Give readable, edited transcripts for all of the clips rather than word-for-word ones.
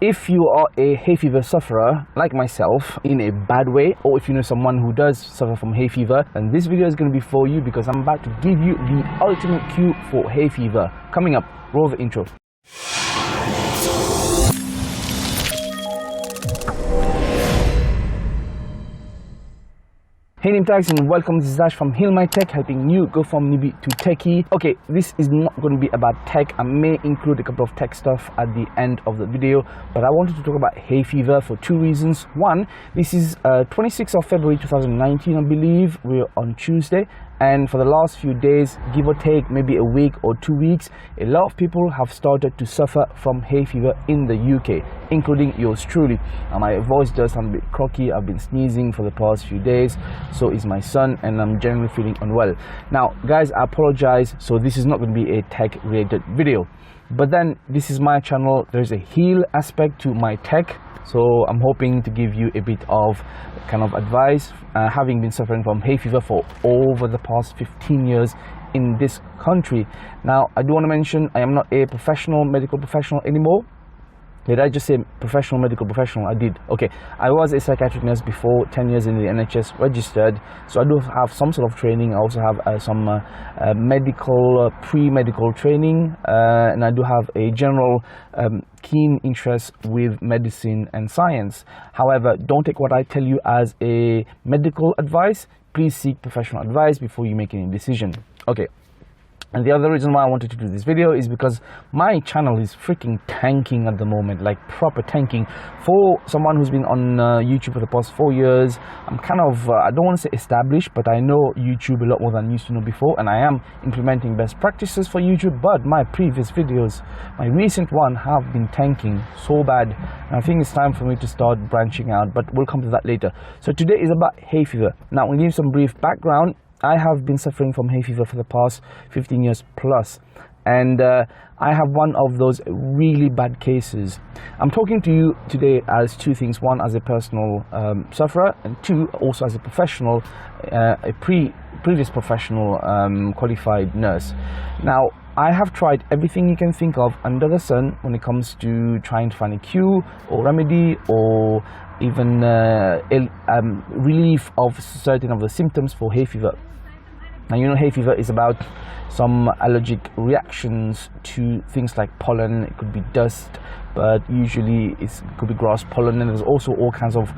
If you are a hay fever sufferer like myself in a bad way, or if you know someone who does suffer from hay fever, then this video is going to be for you, because I'm about to give you the ultimate cure for hay fever. Coming up, roll the intro. Hey HealMyTech, and welcome. This is Ash from HealMyTech, helping you go from newbie to techie. Okay, this is not going to be about tech. I may include a couple of tech stuff at the end of the video, but I wanted to talk about hay fever for two reasons. One, this is 26th of February 2019, I believe. We're on Tuesday, and for the last few days, give or take maybe a week or 2 weeks, a lot of people have started to suffer from hay fever in the UK, including yours truly. And my voice does sound a bit croaky. I've been sneezing for the past few days, so is my son, and I'm generally feeling unwell. Now guys, I apologize. So this is not going to be a tech related video, but then this is my channel. There's a heal aspect to my tech, so I'm hoping to give you a bit of kind of advice, having been suffering from hay fever for over the past 15 years in this country. Now I do want to mention, I am not a medical professional anymore. Did I just say professional medical professional? I did. Okay, I was a psychiatric nurse before, 10 years in the NHS registered, so I do have some sort of training. I also have some medical pre-medical training, and I do have a general keen interest with medicine and science. However, don't take what I tell you as a medical advice. Please seek professional advice before you make any decision. Okay. And the other reason why I wanted to do this video is because my channel is freaking tanking at the moment, like proper tanking. For someone who's been on YouTube for the past 4 years, I'm kind of, I don't want to say established, but I know YouTube a lot more than I used to know before, and I am implementing best practices for YouTube. But my previous videos, my recent one, have been tanking so bad, and I think it's time for me to start branching out, but we'll come to that later. So today is about hay fever. Now I'm going to give you some brief background. I have been suffering from hay fever for the past 15 years plus, and I have one of those really bad cases. I'm talking to you today as two things: one, as a personal sufferer, and two, also as a professional, a previous professional qualified nurse. Now I have tried everything you can think of under the sun when it comes to trying to find a cure or remedy, or even relief of certain of the symptoms for hay fever. Now, you know, hay fever is about some allergic reactions to things like pollen. It could be dust, but usually it could be grass pollen, and there's also all kinds of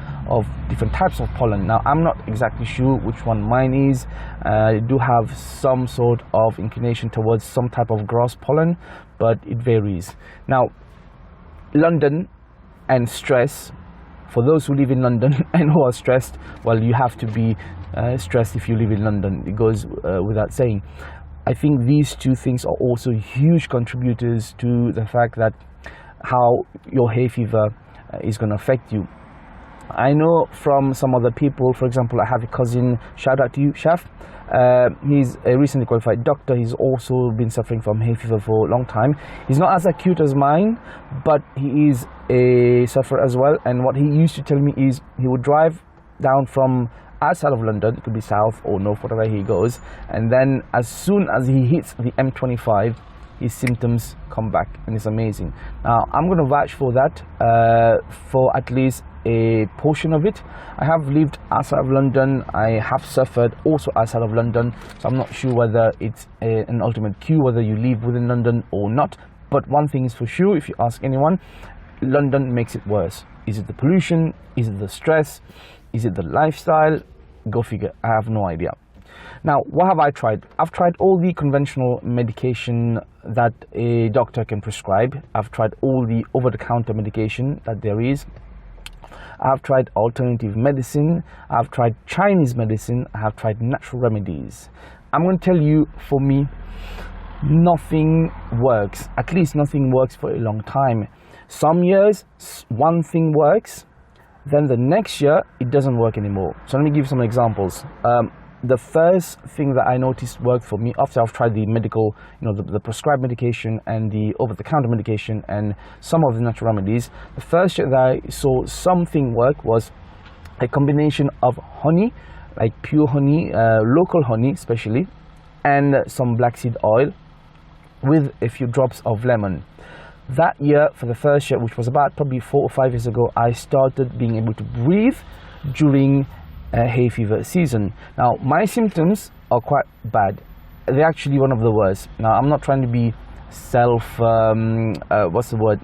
different types of pollen. Now I'm not exactly sure which one mine is. I do have some sort of inclination towards some type of grass pollen, but it varies. Now, London and stress. For those who live in London and who are stressed, well, you have to be stressed if you live in London. It goes without saying. I think these two things are also huge contributors to the fact that how your hay fever is going to affect you. I know from some other people, for example, I have a cousin, shout out to you, Shaf. He's a recently qualified doctor. He's also been suffering from hay fever for a long time. He's not as acute as mine, but he is a sufferer as well. And what he used to tell me is he would drive down from outside of London, it could be south or north, whatever he goes, and then as soon as he hits the M25, his symptoms come back, and it's amazing. Now I'm going to vouch for that, for at least a portion of it. I have lived outside of London. I have suffered also outside of London, so I'm not sure whether it's an ultimate cure whether you live within London or not. But one thing is for sure, if you ask anyone, London makes it worse. Is it the pollution? Is it the stress? Is it the lifestyle? Go figure. I have no idea. Now, what have I tried? I've tried all the conventional medication that a doctor can prescribe. I've tried all the over-the-counter medication that there is. I've tried alternative medicine. I've tried Chinese medicine. I have tried natural remedies. I'm going to tell you, for me, nothing works. At least nothing works for a long time. Some years, one thing works. Then the next year, it doesn't work anymore. So let me give you some examples. The first thing that I noticed worked for me after I've tried the medical, the prescribed medication and the over-the-counter medication and some of the natural remedies, the first year that I saw something work was a combination of honey, like pure honey, local honey especially, and some black seed oil with a few drops of lemon. that year, for the first year, which was about probably 4 or 5 years ago, I started being able to breathe during hay fever season. Now, my symptoms are quite bad. They're actually one of the worst. Now, I'm not trying to be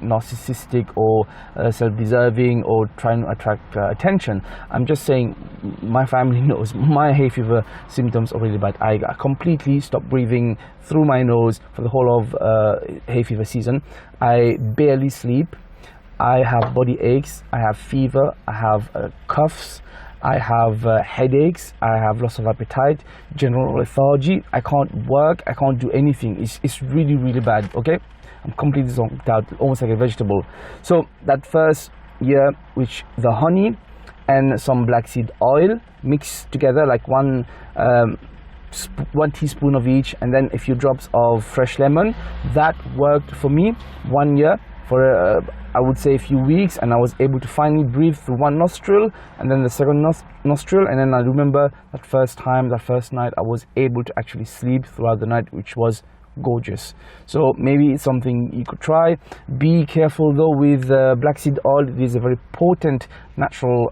narcissistic or self-deserving or trying to attract attention. I'm just saying my family knows my hay fever symptoms are really bad. I completely stopped breathing through my nose for the whole of hay fever season. I barely sleep. I have body aches. I have fever. I have coughs. I have headaches, I have loss of appetite, general lethargy, I can't work, I can't do anything. It's really, really bad, okay? I'm completely zonked out, almost like a vegetable. So that first year, which the honey and some black seed oil mixed together, like one teaspoon of each, and then a few drops of fresh lemon, that worked for me 1 year. For I would say a few weeks, and I was able to finally breathe through one nostril and then the second nostril, and then I remember that first night I was able to actually sleep throughout the night, which was gorgeous. So maybe it's something you could try. Be careful though with black seed oil. It is a very potent natural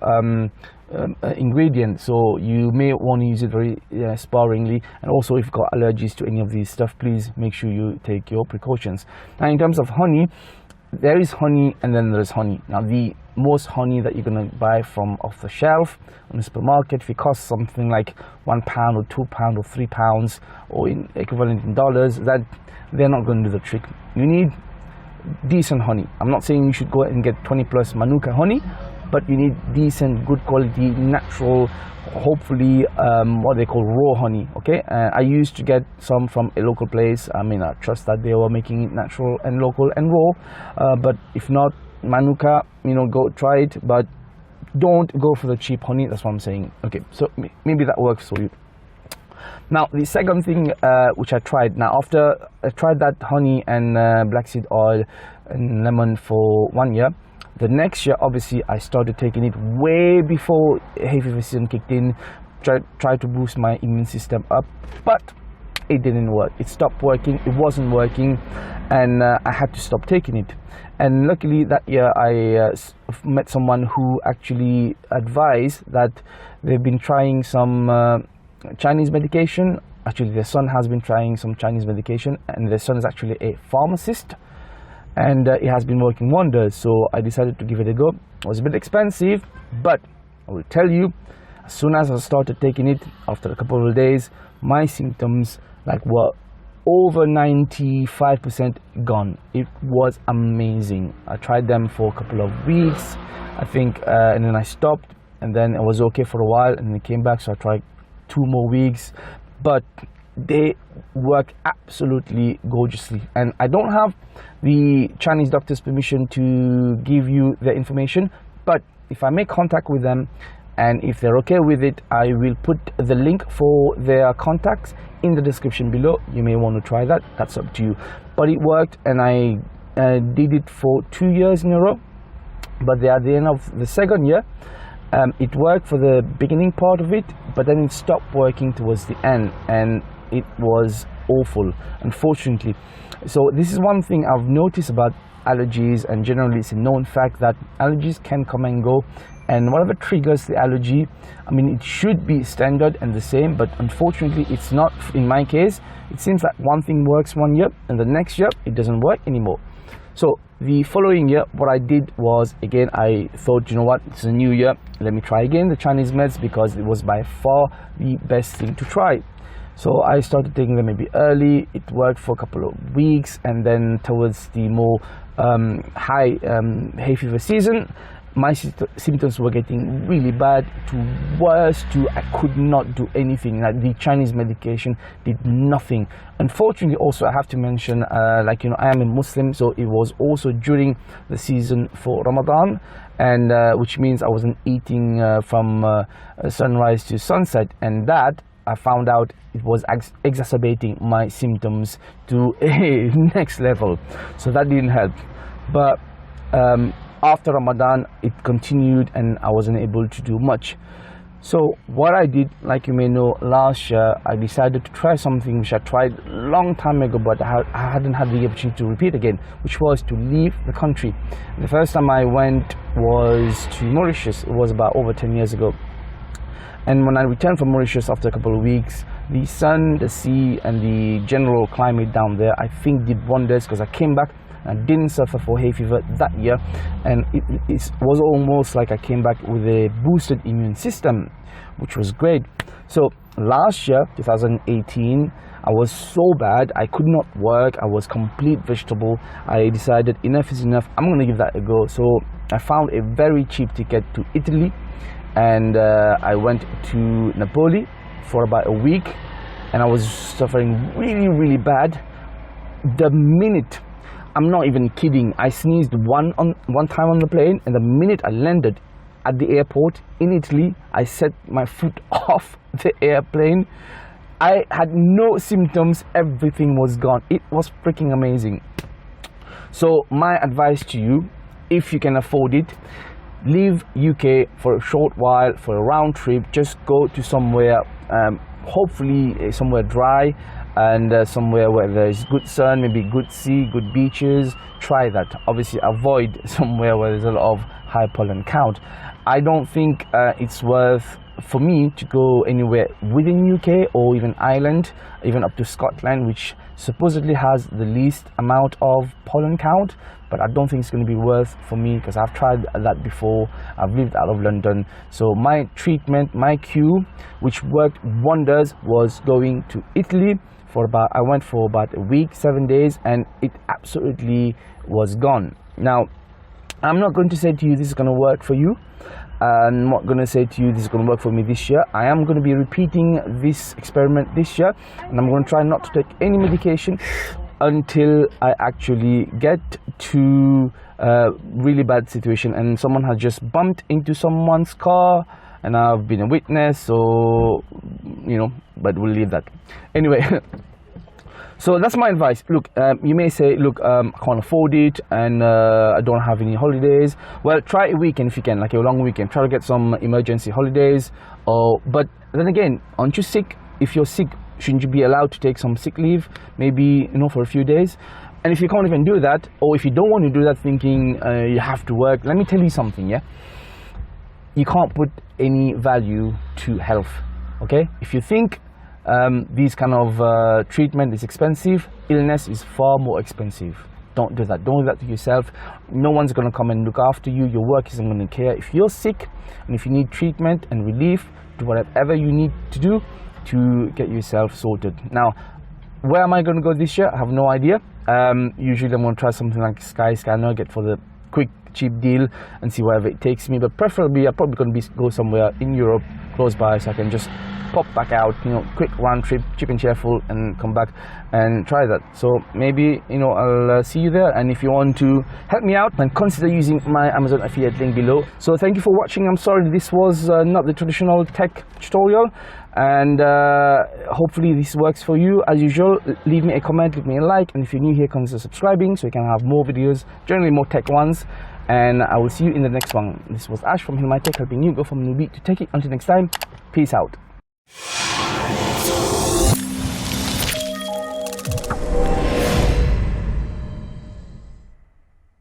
ingredient, so you may want to use it very sparingly. And also, if you've got allergies to any of these stuff, please make sure you take your precautions. Now, in terms of honey, there is honey and then there's honey. Now, the most honey that you're going to buy from off the shelf on the supermarket, if it costs something like £1 or £2 or £3 or in equivalent in dollars, that they're not going to do the trick. You need decent honey. I'm not saying you should go and get 20 plus Manuka honey, but you need decent, good quality, natural, hopefully what they call raw honey. Okay, I used to get some from a local place. I mean, I trust that they were making it natural and local and raw, but if not Manuka, go try it, but don't go for the cheap honey. That's what I'm saying. Okay, so maybe that works for you. Now, the second thing which I tried, now after I tried that honey and black seed oil and lemon for 1 year, the next year, obviously, I started taking it way before hay fever season kicked in, tried to boost my immune system up, but it didn't work. It stopped working, it wasn't working, and I had to stop taking it. And luckily that year, I met someone who actually advised that they've been trying some Chinese medication. Actually, their son has been trying some Chinese medication, and their son is actually a pharmacist, and it has been working wonders. So I decided to give it a go. It was a bit expensive, but I will tell you, as soon as I started taking it, after a couple of days, my symptoms were over 95% gone. It was amazing. I tried them for a couple of weeks, I think, and then I stopped, and then it was okay for a while, and then it came back, so I tried 2 more weeks, but they work absolutely gorgeously. And I don't have the Chinese doctor's permission to give you the information, but if I make contact with them and if they're okay with it, I will put the link for their contacts in the description below. You may want to try that, that's up to you. But it worked, and I did it for 2 years in a row. But at the end of the second year, it worked for the beginning part of it, but then it stopped working towards the end, and it was awful, unfortunately. So this is one thing I've noticed about allergies, and generally it's a known fact that allergies can come and go, and whatever triggers the allergy, I mean, it should be standard and the same, but unfortunately it's not. In my case, it seems like one thing works 1 year and the next year it doesn't work anymore. So the following year, what I did was, again, I thought, you know what, it's a new year, let me try again the Chinese meds, because it was by far the best thing to try. So I started taking them maybe early. It worked for a couple of weeks, and then towards the more high hay fever season, my symptoms were getting really bad, to worse, to I could not do anything. Like, the Chinese medication did nothing. Unfortunately, also I have to mention, I am a Muslim, so it was also during the season for Ramadan, and which means I wasn't eating from sunrise to sunset, and that I found out it was exacerbating my symptoms to a next level. So that didn't help. But after Ramadan, it continued, and I wasn't able to do much. So what I did, like you may know, last year I decided to try something which I tried a long time ago, but I hadn't had the opportunity to repeat again, which was to leave the country. The first time I went was to Mauritius. It was about over 10 years ago. And when I returned from Mauritius after a couple of weeks, the sun, the sea and the general climate down there, I think did wonders, because I came back and I didn't suffer for hay fever that year, and it was almost like I came back with a boosted immune system, which was great. So last year, 2018, I was so bad, I could not work, I was complete vegetable. I decided enough is enough, I'm gonna give that a go. So I found a very cheap ticket to Italy, and I went to Napoli for about a week, and I was suffering really bad. The minute, I'm not even kidding, I sneezed one time on the plane, and the minute I landed at the airport in Italy, I set my foot off the airplane. I had no symptoms, everything was gone. It was freaking amazing. So my advice to you, if you can afford it, leave UK for a short while, for a round trip. Just go to somewhere, hopefully somewhere dry, and somewhere where there's good sun, maybe good sea, good beaches. Try that. Obviously avoid somewhere where there's a lot of high pollen count. I don't think it's worth for me to go anywhere within UK or even Ireland, even up to Scotland, which supposedly has the least amount of pollen count, but I don't think it's going to be worth for me, because I've tried that before. I've lived out of London. So my treatment, my cue, which worked wonders, was going to Italy I went for about a week, 7 days, and it absolutely was gone. Now, I'm not going to say to you this is going to work for you. I'm not going to say to you this is going to work for me this year. I am going to be repeating this experiment this year, and I'm going to try not to take any medication until I actually get to a really bad situation and someone has just bumped into someone's car and I've been a witness. So, you know, but we'll leave that anyway. So that's my advice. Look, you may say, look, I can't afford it, and I don't have any holidays. Well, try a weekend if you can, like a long weekend. Try to get some emergency holidays. But then again, aren't you sick? If you're sick, shouldn't you be allowed to take some sick leave? Maybe, you know, for a few days. And if you can't even do that, or if you don't want to do that thinking you have to work, let me tell you something, yeah? You can't put any value to health, okay? If you think these kind of treatment is expensive, illness is far more expensive. Don't do that. Don't do that to yourself. No one's going to come and look after you. Your work isn't going to care. If you're sick and if you need treatment and relief, do whatever you need to do to get yourself sorted. Now, where am I going to go this year? I have no idea. Usually I'm going to try something like Skyscanner, get for the quick cheap deal and see wherever it takes me, but preferably I'm probably going to go somewhere in Europe close by, so I can just pop back out, you know, quick round trip, cheap and cheerful, and come back and try that. So maybe, you know, I'll see you there. And if you want to help me out, then consider using my Amazon affiliate link below. So thank you for watching. I'm sorry this was not the traditional tech tutorial, and hopefully this works for you. As usual, leave me a comment, leave me a like, and if you're new here, consider subscribing so you can have more videos, generally more tech ones. And I will see you in the next one. This was Ash from HealMyTech, helping you go from newbie to techie. Until next time, peace out.